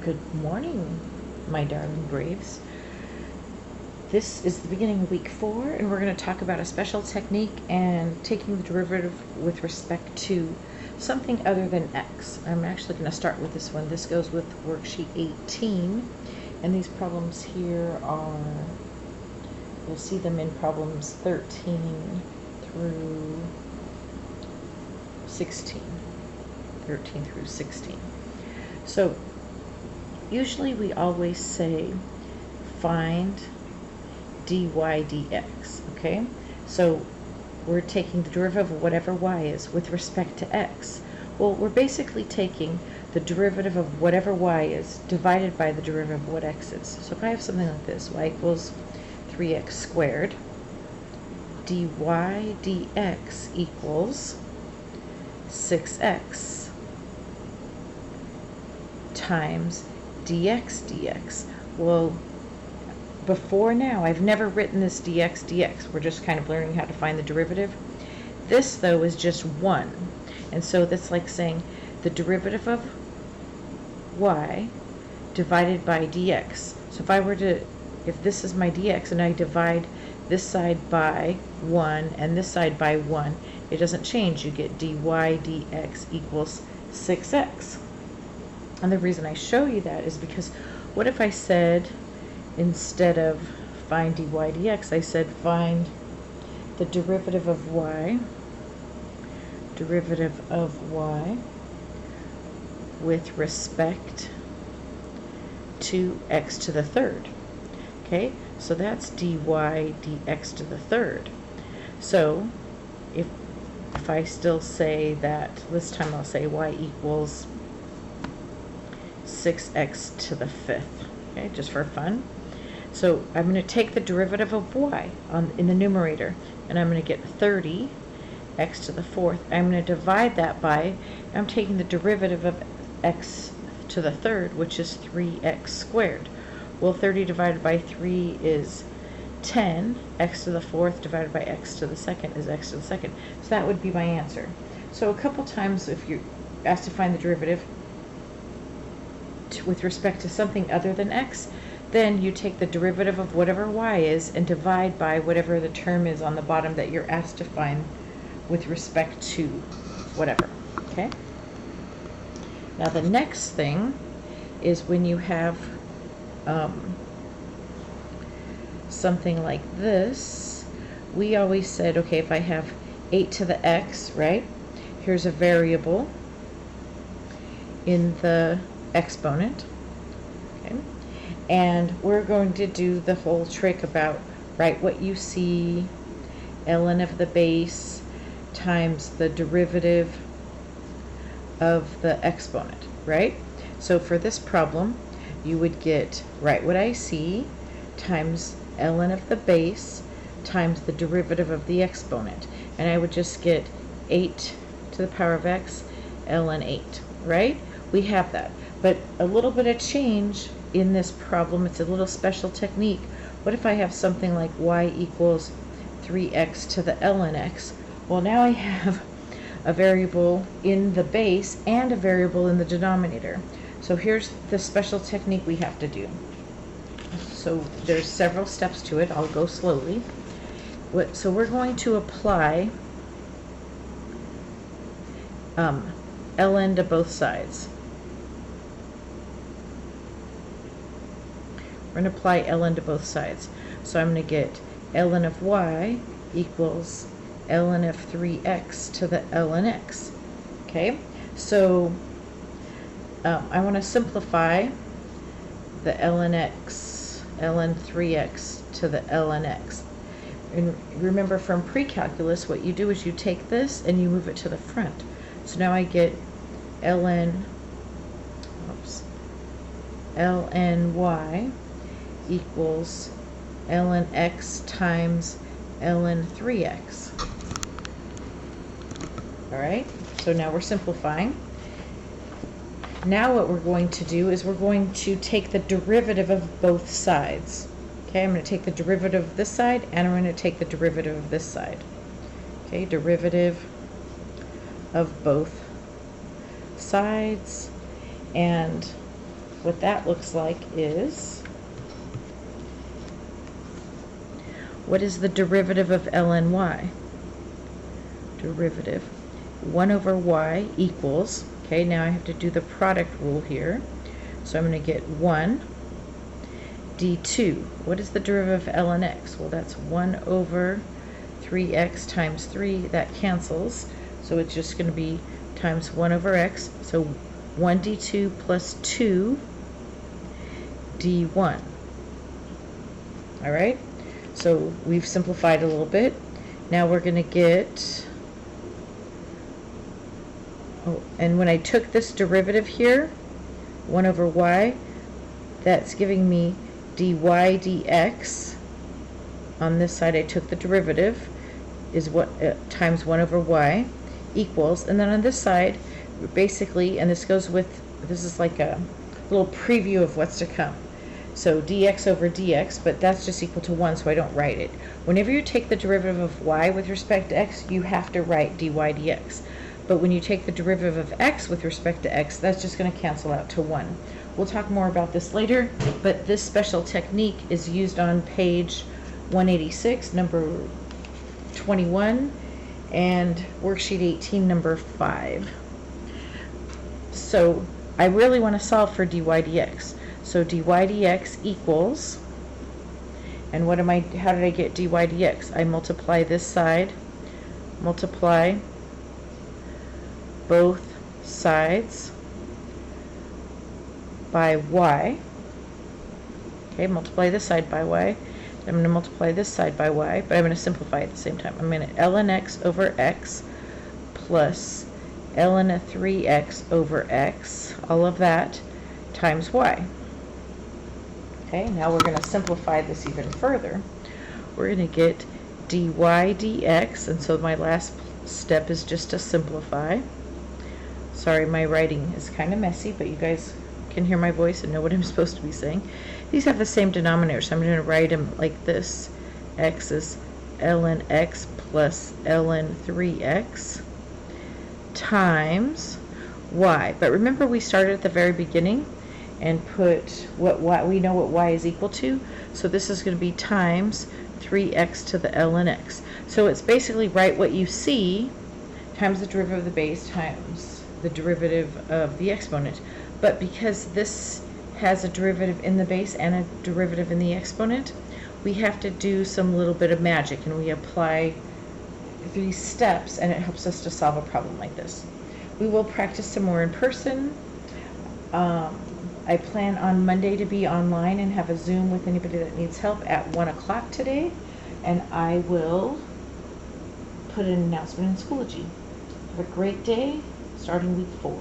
Good morning, my darling braves. This is the beginning of week 4, and we're going to talk about a special technique and taking the derivative with respect to something other than x. I'm actually going to start with this one. This goes with worksheet 18, and these problems here are, you'll see them in problems 13 through 16. 13 through 16. So, usually we always say find dy dx, okay? So we're taking the derivative of whatever y is with respect to x. Well, we're basically taking the derivative of whatever y is divided by the derivative of what x is. So if I have something like this, y equals 3x squared, dy dx equals 6x times dx. Well, before now, I've never written this dx. We're just kind of learning how to find the derivative. This, though, is just 1. And so that's like saying the derivative of y divided by dx. So if this is my dx and I divide this side by 1 and this side by 1, it doesn't change. You get dy dx equals 6x. And the reason I show you that is because what if I said, instead of find dy dx, I said find the derivative of y with respect to x to the third. Okay, so that's dy dx to the third. So if I still say that, this time I'll say y equals 6x to the fifth, okay, just for fun. So I'm going to take the derivative of y in the numerator, and I'm going to get 30 x to the fourth. I'm going to divide that by, I'm taking the derivative of x to the third, which is 3x squared. Well, 30 divided by 3 is 10. X to the fourth divided by x to the second is x to the second. So that would be my answer. So a couple times, if you're asked to find the derivative with respect to something other than x, then you take the derivative of whatever y is and divide by whatever the term is on the bottom that you're asked to find with respect to whatever, okay? Now the next thing is when you have something like this, we always said, okay, if I have 8 to the x, right? Here's a variable in the exponent, okay? And we're going to do the whole trick about write what you see, ln of the base times the derivative of the exponent, right? So for this problem, you would get write what I see times ln of the base times the derivative of the exponent. And I would just get 8 to the power of x ln 8, right? We have that. But a little bit of change in this problem, it's a little special technique. What if I have something like y equals 3x to the ln x? Well, now I have a variable in the base and a variable in the denominator. So here's the special technique we have to do. So there's several steps to it. I'll go slowly. So we're going to apply ln to both sides. We're going to apply ln to both sides. So I'm going to get ln of y equals ln of 3x to the ln x. Okay, so I want to simplify the ln x, ln 3x to the ln x. And remember from pre-calculus, what you do is you take this and you move it to the front. So now I get ln y equals ln x times ln 3x. Alright, so now we're simplifying. Now what we're going to do is we're going to take the derivative of both sides. Okay, I'm going to take the derivative of this side and I'm going to take the derivative of this side. Okay, derivative of both sides, and what that looks like is, what is the derivative of ln y? Derivative 1 over y equals, okay, now I have to do the product rule here. So I'm going to get 1 d2. What is the derivative of ln x? Well, that's 1 over 3x times 3. That cancels. So it's just going to be times 1 over x. So 1 d2 plus 2 d1. All right? So we've simplified a little bit. Now we're going to get, oh, and when I took this derivative here, 1 over y, that's giving me dy dx. On this side I took the derivative, is what times 1 over y equals, and then on this side, basically, and this goes with, this is like a little preview of what's to come. So dx over dx, but that's just equal to 1, so I don't write it. Whenever you take the derivative of y with respect to x, you have to write dy dx. But when you take the derivative of x with respect to x, that's just going to cancel out to 1. We'll talk more about this later, but this special technique is used on page 186, number 21, and worksheet 18, number 5. So I really want to solve for dy dx. So dy dx equals, and how did I get dy dx? I multiply this side, multiply both sides by y. Okay, multiply this side by y. I'm going to multiply this side by y, but I'm going to simplify at the same time. I'm going to ln x over x plus ln 3x over x, all of that, times y. Okay, now we're going to simplify this even further. We're going to get dy dx, and so my last step is just to simplify. Sorry, my writing is kind of messy, but you guys can hear my voice and know what I'm supposed to be saying. These have the same denominator, so I'm going to write them like this. X is ln x plus ln 3x times y. But remember, we started at the very beginning and put what y, we know what y is equal to, so this is going to be times 3x to the ln x. So it's basically write what you see times the derivative of the base times the derivative of the exponent. But because this has a derivative in the base and a derivative in the exponent, we have to do some little bit of magic, and we apply these steps, and it helps us to solve a problem like this. We will practice some more in person. I plan on Monday to be online and have a Zoom with anybody that needs help at 1 o'clock today, and I will put an announcement in Schoology. Have a great day, starting week 4.